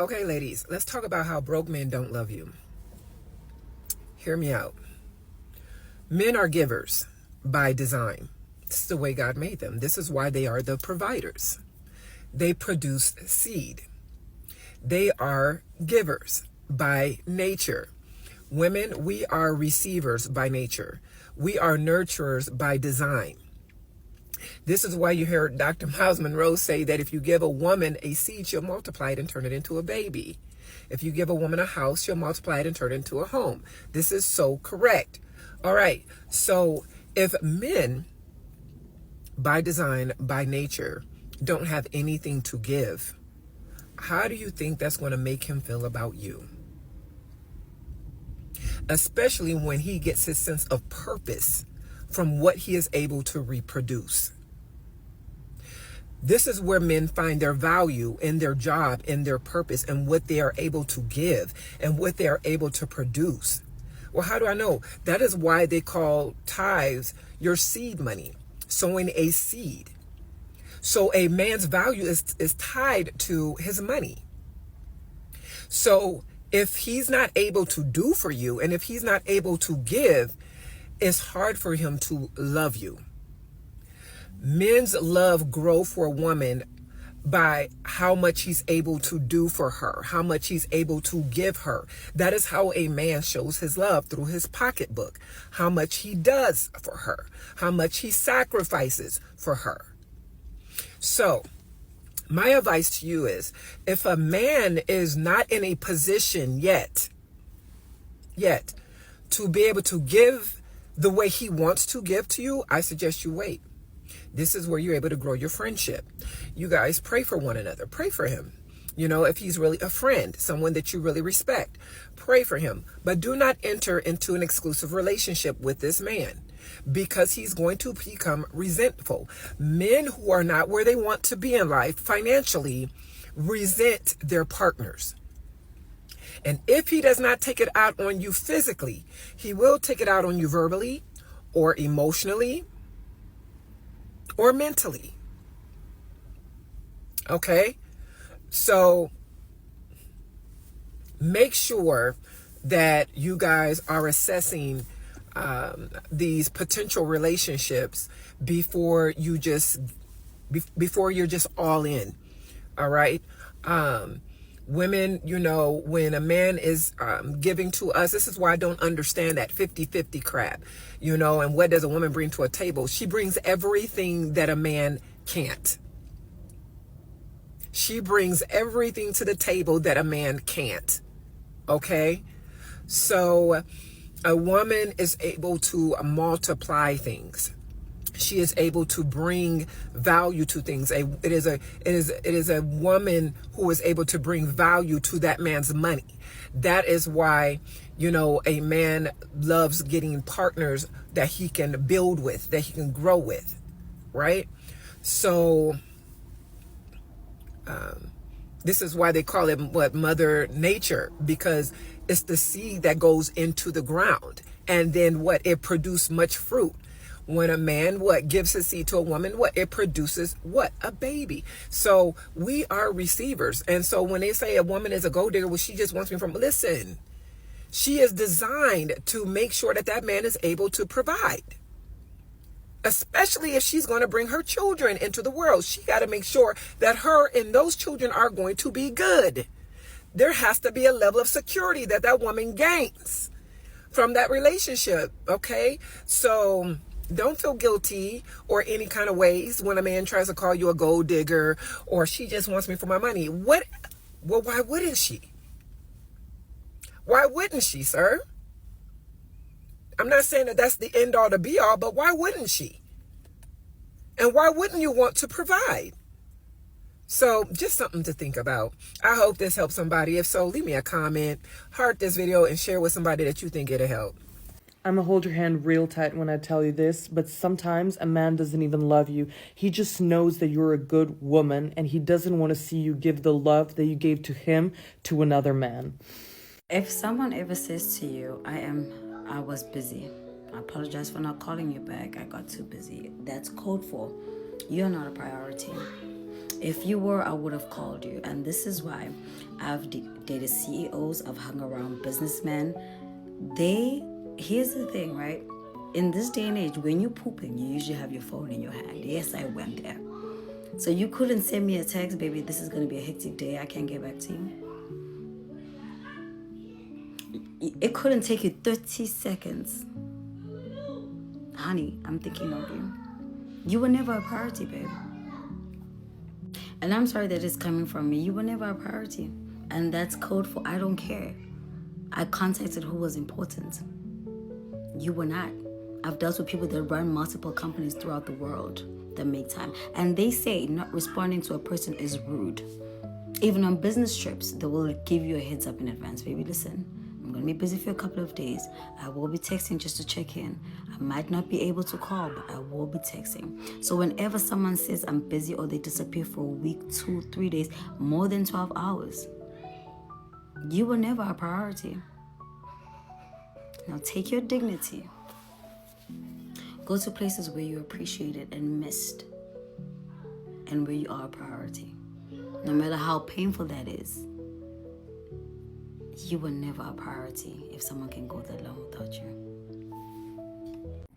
Okay, ladies, let's talk about how broke men don't love you. Hear me out. Men are givers by design. This is the way God made them. This is why they are the providers. They produce seed. They are givers by nature. Women, we are receivers by nature. We are nurturers by design. This is why you hear Dr. Miles Monroe say that if you give a woman a seed, she'll multiply it and turn it into a baby. If you give a woman a house, she'll multiply it and turn it into a home. This is so correct. All right. So if men, by design, by nature, don't have anything to give, how do you think that's going to make him feel about you? Especially when he gets his sense of purpose from what he is able to reproduce. This is where men find their value in their job, in their purpose, and what they are able to give and what they are able to produce. Well, how do I know? That is why they call tithes your seed money, sowing a seed. So a man's value is tied to his money. So if he's not able to do for you, and if he's not able to give, it's hard for him to love you. Men's love grow for a woman by how much he's able to do for her, how much he's able to give her. That is how a man shows his love, through his pocketbook, how much he does for her, how much he sacrifices for her. So my advice to you is, if a man is not in a position yet to be able to give the way he wants to give to you, I suggest you wait. This is where you're able to grow your friendship. You guys pray for one another. Pray for him. You know, if he's really a friend, someone that you really respect, pray for him. But do not enter into an exclusive relationship with this man, because he's going to become resentful. Men who are not where they want to be in life financially resent their partners. And if he does not take it out on you physically, he will take it out on you verbally or emotionally or mentally. Okay? So make sure that you guys are assessing these potential relationships before you're just all in. All right? Women, you know, when a man is giving to us, this is why I don't understand that 50-50 crap, you know. And what does a woman bring to a table? She brings everything that a man can't. She brings everything to the table that a man can't. Okay? So a woman is able to multiply things. She is able to bring value to things. It is a woman who is able to bring value to that man's money. That is why, you know, a man loves getting partners that he can build with, that he can grow with, right? So this is why they call it Mother Nature, because it's the seed that goes into the ground, and then it produces much fruit. When a man gives his seed to a woman, it produces a baby. So we are receivers. And so when they say a woman is a gold digger, well, she just wants me from, listen, she is designed to make sure that that man is able to provide. Especially if she's going to bring her children into the world. She got to make sure that her and those children are going to be good. There has to be a level of security that that woman gains from that relationship. Okay? So don't feel guilty or any kind of ways when a man tries to call you a gold digger or she just wants me for my money. Well, why wouldn't she? Why wouldn't she, sir? I'm not saying that that's the end all to be all, but why wouldn't she? And why wouldn't you want to provide? So just something to think about. I hope this helps somebody. If so, leave me a comment, heart this video, and share with somebody that you think it'll help. I'm gonna hold your hand real tight when I tell you this, but sometimes a man doesn't even love you. He just knows that you're a good woman, and he doesn't want to see you give the love that you gave to him to another man. If someone ever says to you, I was busy, I apologize for not calling you back, I got too busy, that's code for you're not a priority. If you were, I would have called you. And this is why I've dated CEOs, I've hung around businessmen. Here's the thing, right? In this day and age, when you're pooping, you usually have your phone in your hand. Yes, I went there. So you couldn't send me a text, baby, this is going to be a hectic day, I can't get back to you. It couldn't take you 30 seconds. Honey, I'm thinking of you. You were never a priority, babe. And I'm sorry that it's coming from me. You were never a priority. And that's code for I don't care. I contacted who was important. You were not. I've dealt with people that run multiple companies throughout the world that make time. And they say not responding to a person is rude. Even on business trips, they will give you a heads up in advance. Baby, listen, I'm going to be busy for a couple of days. I will be texting just to check in. I might not be able to call, but I will be texting. So whenever someone says I'm busy or they disappear for a week, 2, 3 days, more than 12 hours, you were never a priority. Now take your dignity. Go to places where you're appreciated and missed and where you are a priority. No matter how painful that is, you were never a priority if someone can go that long without you.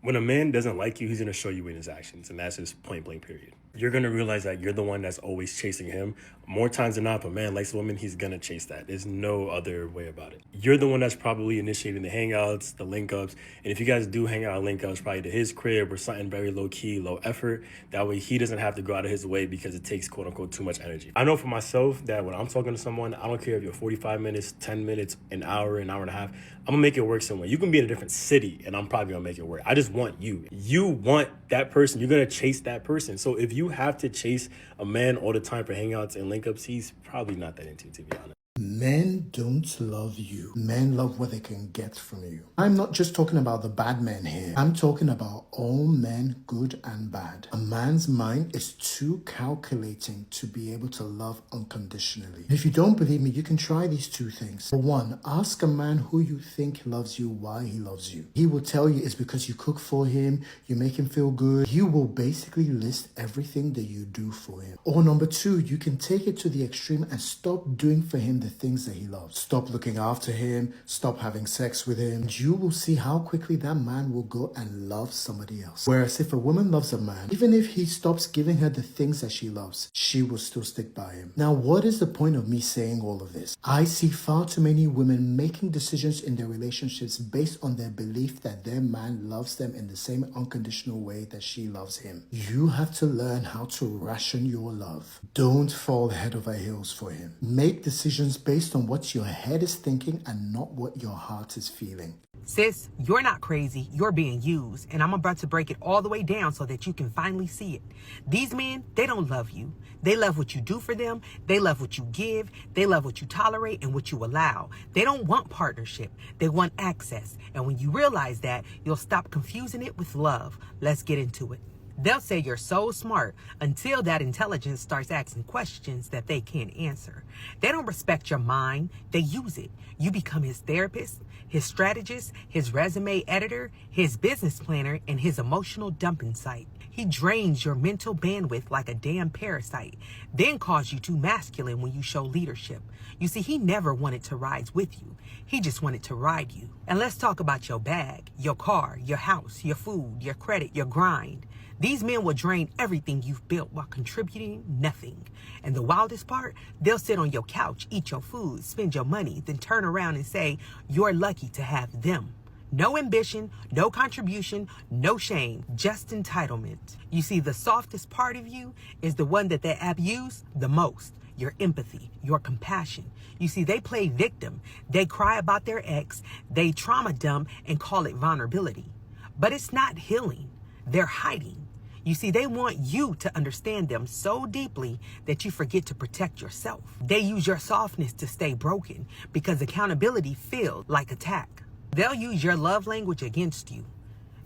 When a man doesn't like you, he's going to show you in his actions, and that's just point blank period. You're going to realize that you're the one that's always chasing him. More times than not, if a man likes a woman, he's going to chase that. There's no other way about it. You're the one that's probably initiating the hangouts, the link-ups, and if you guys do hang out and link-ups, probably to his crib or something very low-key, low effort. That way he doesn't have to go out of his way because it takes, quote-unquote, too much energy. I know for myself that when I'm talking to someone, I don't care if you're 45 minutes, 10 minutes, an hour and a half, I'm going to make it work somewhere. You can be in a different city, and I'm probably going to make it work. I just want you. You want that person. You're going to chase that person. So if you have to chase a man all the time for hangouts and link-ups, he's probably not that into you, to be honest. Men don't love you. Men love what they can get from you. I'm not just talking about the bad men here. I'm talking about all men, good and bad. A man's mind is too calculating to be able to love unconditionally. If you don't believe me, you can try these 2 things. For one, ask a man who you think loves you why he loves you. He will tell you it's because you cook for him, you make him feel good. He will basically list everything that you do for him. Or number 2, you can take it to the extreme and stop doing for him the things that he loves. Stop looking after him, stop having sex with him, and you will see how quickly that man will go and love somebody else. Whereas if a woman loves a man, even if he stops giving her the things that she loves, she will still stick by him. Now, what is the point of me saying all of this? I see far too many women making decisions in their relationships based on their belief that their man loves them in the same unconditional way that she loves him. You have to learn how to ration your love. Don't fall head over heels for him. Make decisions based on what your head is thinking and not what your heart is feeling. Sis, you're not crazy. You're being used. And I'm about to break it all the way down so that you can finally see it. These men, they don't love you. They love what you do for them. They love what you give. They love what you tolerate and what you allow. They don't want partnership. They want access. And when you realize that, you'll stop confusing it with love. Let's get into it. They'll say you're so smart until that intelligence starts asking questions that they can't answer. They don't respect your mind. They use it. You become his therapist, his strategist, his resume editor, his business planner, and his emotional dumping site. He drains your mental bandwidth like a damn parasite, then calls you too masculine when you show leadership. You see, he never wanted to ride with you. He just wanted to ride you. And let's talk about your bag, your car, your house, your food, your credit, your grind. These men will drain everything you've built while contributing nothing. And the wildest part, they'll sit on your couch, eat your food, spend your money, then turn around and say, you're lucky to have them. No ambition, no contribution, no shame, just entitlement. You see, the softest part of you is the one that they abuse the most. Your empathy, your compassion. You see, they play victim. They cry about their ex, they trauma dump and call it vulnerability. But it's not healing. They're hiding. You see, they want you to understand them so deeply that you forget to protect yourself. They use your softness to stay broken because accountability feels like attack. They'll use your love language against you.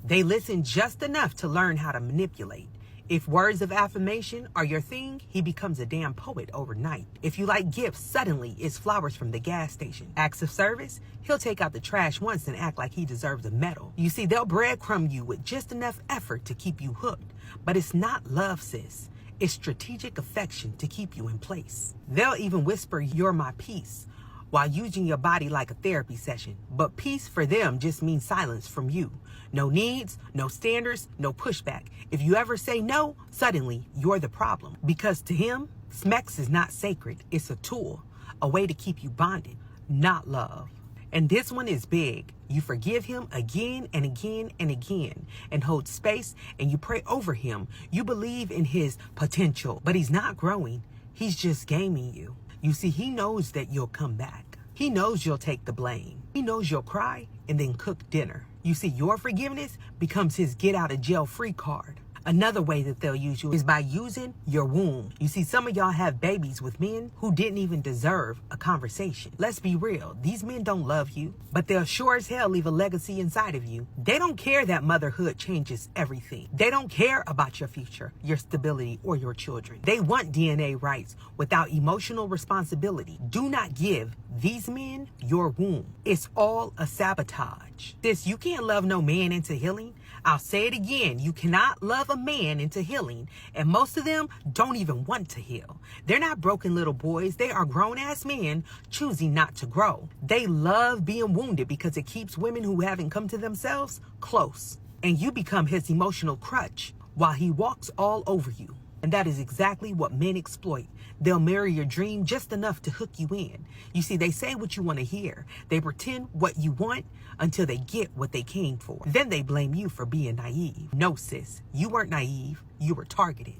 They listen just enough to learn how to manipulate. If words of affirmation are your thing, he becomes a damn poet overnight. If you like gifts, suddenly it's flowers from the gas station. Acts of service, he'll take out the trash once and act like he deserves a medal. You see, they'll breadcrumb you with just enough effort to keep you hooked. But it's not love, sis. It's strategic affection to keep you in place. They'll even whisper, "You're my peace," while using your body like a therapy session. But peace for them just means silence from you. No needs, no standards, no pushback. If you ever say no, suddenly you're the problem. Because to him, sex is not sacred. It's a tool, a way to keep you bonded, not love. And this one is big. You forgive him again and again and again and hold space, and you pray over him. You believe in his potential, but he's not growing. He's just gaming you. You see, he knows that you'll come back. He knows you'll take the blame. He knows you'll cry and then cook dinner. You see, your forgiveness becomes his get out of jail free card. Another way that they'll use you is by using your womb. You see, some of y'all have babies with men who didn't even deserve a conversation. Let's be real. These men don't love you, but they'll sure as hell leave a legacy inside of you. They don't care that motherhood changes everything. They don't care about your future, your stability, or your children. They want DNA rights without emotional responsibility. Do not give these men your womb. It's all a sabotage. Sis, you can't love no man into healing. I'll say it again. You cannot love a man into healing. And most of them don't even want to heal. They're not broken little boys. They are grown-ass men choosing not to grow. They love being wounded because it keeps women who haven't come to themselves close. And you become his emotional crutch while he walks all over you. And that is exactly what men exploit. They'll marry your dream just enough to hook you in. You see, they say what you want to hear. They pretend what you want until they get what they came for. Then they blame you for being naive. No, sis, you weren't naive. You were targeted.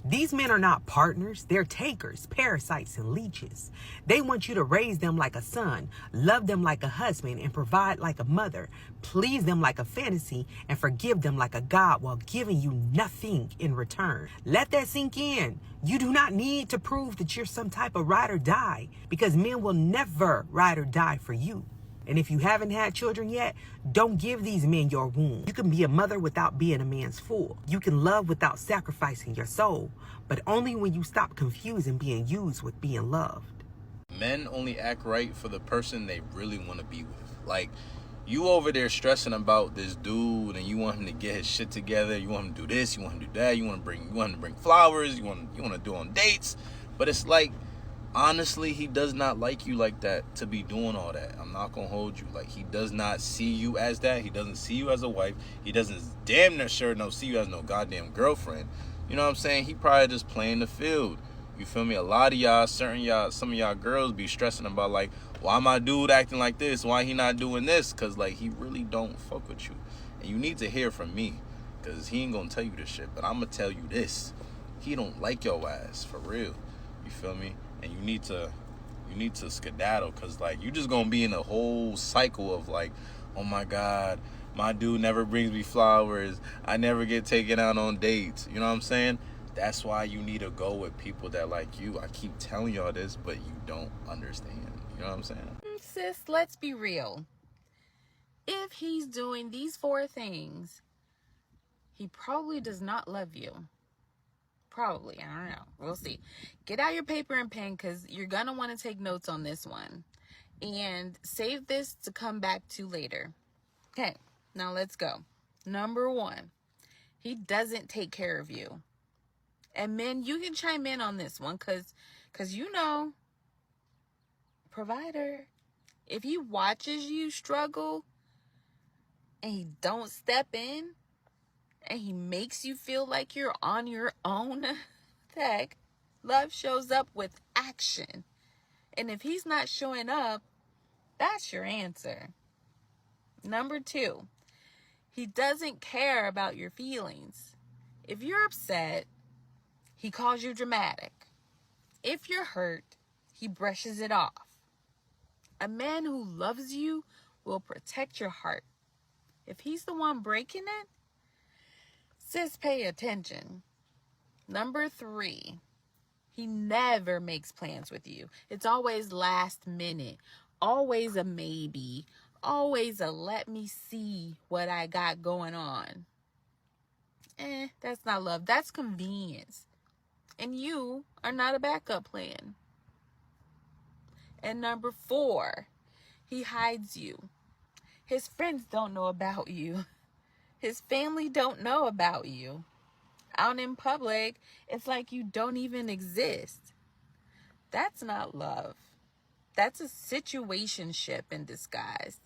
These men are not partners. They're takers, parasites, and leeches. They want you to raise them like a son, love them like a husband, and provide like a mother, please them like a fantasy, and forgive them like a god while giving you nothing in return. Let that sink in. You do not need to prove that you're some type of ride or die, because men will never ride or die for you. And if you haven't had children yet, don't give these men your womb. You can be a mother without being a man's fool. You can love without sacrificing your soul, but only when you stop confusing being used with being loved. Men only act right for the person they really want to be with. Like, you over there stressing about this dude and you want him to get his shit together. You want him to do this, you want him to do that. You want him to bring flowers. You want to do on dates. But it's like, honestly, he does not like you like that to be doing all that. I'm not gonna hold you. Like, he does not see you as that. He doesn't see you as a wife. He doesn't damn near sure no see you as no goddamn girlfriend. You know what I'm saying? He probably just playing the field. You feel me? A lot of y'all, some of y'all girls be stressing about, like, why my dude acting like this? Why he not doing this? Because, like, he really don't fuck with you. And you need to hear from me, because he ain't gonna tell you this shit. But I'm gonna tell you this. He don't like your ass, for real. You feel me? And you need to skedaddle, because, like, you just gonna be in a whole cycle of, like, oh my God, my dude never brings me flowers. I never get taken out on dates. You know what I'm saying? That's why you need to go with people that like you. I keep telling y'all this, but you don't understand. You know what I'm saying? Sis, let's be real. If he's doing these 4 things, he probably does not love you. Probably. I don't know. We'll see. Get out your paper and pen, because you're going to want to take notes on this one. And save this to come back to later. Okay, now let's go. Number 1, he doesn't take care of you. And men, you can chime in on this one, because you know, provider, if he watches you struggle and he don't step in and he makes you feel like you're on your own, heck, love shows up with action. And if he's not showing up, that's your answer. Number 2, he doesn't care about your feelings. If you're upset, he calls you dramatic. If you're hurt, he brushes it off. A man who loves you will protect your heart. If he's the one breaking it, sis, pay attention. Number 3, he never makes plans with you. It's always last minute, always a maybe, always a let me see what I got going on. That's not love. That's convenience. And you are not a backup plan. And number 4, he hides you. His friends don't know about you. His family don't know about you. out in public, it's like you don't even exist. That's not love. That's a situationship in disguise.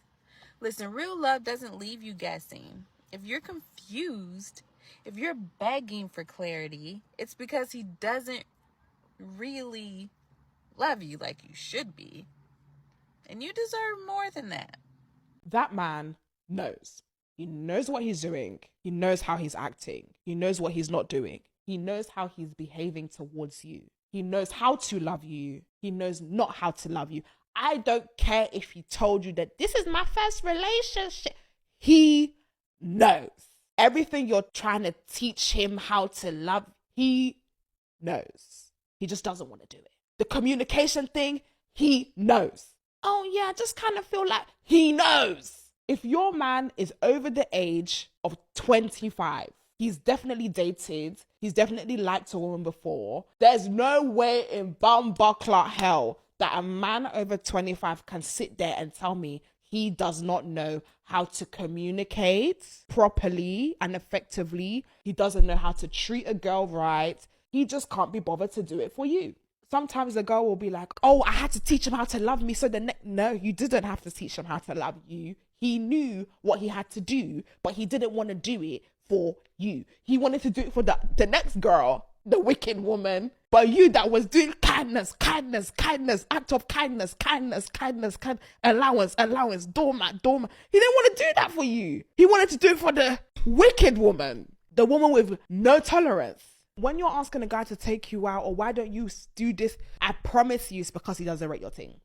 Listen, real love doesn't leave you guessing. If you're confused, if you're begging for clarity, it's because he doesn't really love you like you should be. And you deserve more than that. That man knows. He knows what he's doing. He knows how he's acting. He knows what he's not doing. He knows how he's behaving towards you. He knows how to love you. He knows not how to love you. I don't care if he told you that this is my first relationship. He knows. Everything you're trying to teach him how to love, he knows. He just doesn't want to do it. The communication thing, he knows. Oh yeah, I just kind of feel like he knows. If your man is over the age of 25, he's definitely dated. He's definitely liked a woman before. There's no way in bumbuckler hell that a man over 25 can sit there and tell me he does not know how to communicate properly and effectively. He doesn't know how to treat a girl right. He just can't be bothered to do it for you. Sometimes the girl will be like, oh, I had to teach him how to love me. So no, you didn't have to teach him how to love you. He knew what he had to do, but he didn't want to do it for you. He wanted to do it for the next girl, the wicked woman. But you that was doing kindness, act of kindness, allowance, doormat. He didn't want to do that for you. He wanted to do it for the wicked woman, the woman with no tolerance. When you're asking a guy to take you out or why don't you do this, I promise you it's because he doesn't rate your thing.